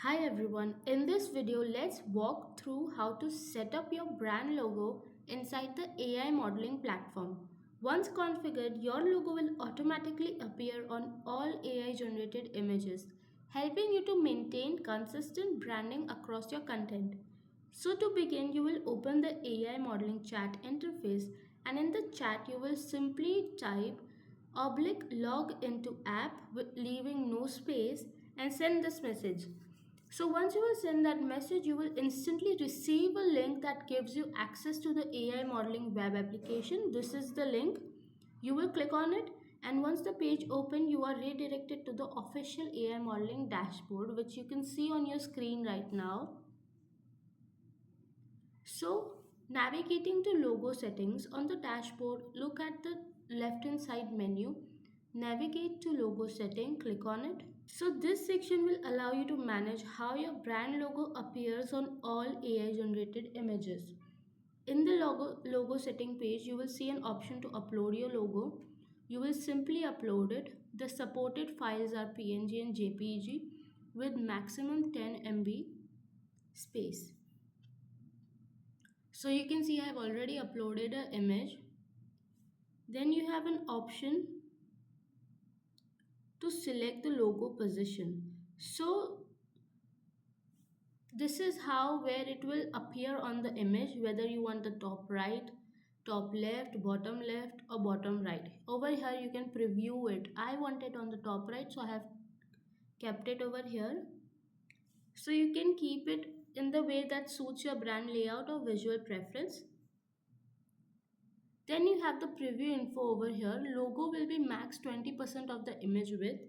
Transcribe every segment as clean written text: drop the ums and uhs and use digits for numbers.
Hi everyone, in this video let's walk through how to set up your brand logo inside the AI modeling platform. Once configured, your logo will automatically appear on all AI generated images, helping you to maintain consistent branding across your content. So to begin, you will open the AI modeling chat interface, and in the chat you will simply type log into app leaving no space and send this message. So once you will send that message, you will instantly receive a link that gives you access to the AI modeling web application. This is the link. You will click on it, and once the page open, you are redirected to the official AI modeling dashboard, which you can see on your screen right now. So navigating to logo settings on the dashboard, look at the left hand side menu, navigate to logo setting, click on it. So this section will allow you to manage how your brand logo appears on all AI generated images. In the logo setting page, you will see an option to upload your logo. You will simply upload it. The supported files are PNG and JPEG with maximum 10 MB space. So you can see I have already uploaded an image. Then you have an option to select the logo position. So this is how where it will appear on the image, whether you want the top right, top left or bottom right. Over here you can preview it. I want it on the top right, so I have kept it over here. So you can keep it in the way that suits your brand layout or visual preference. Then you have the preview info over here. Logo will be max 20% of the image width,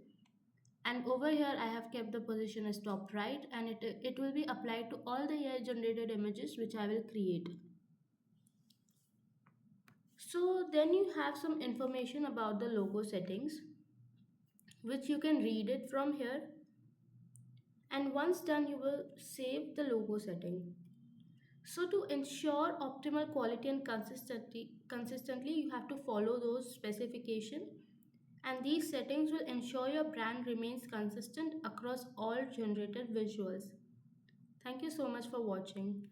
and over here I have kept the position as top right, and it will be applied to all the AI generated images which I will create. So then you have some information about the logo settings, which you can read it from here, and once done you will save the logo setting. So to ensure optimal quality and consistently you have to follow those specifications, and these settings will ensure your brand remains consistent across all generated visuals. Thank you so much for watching.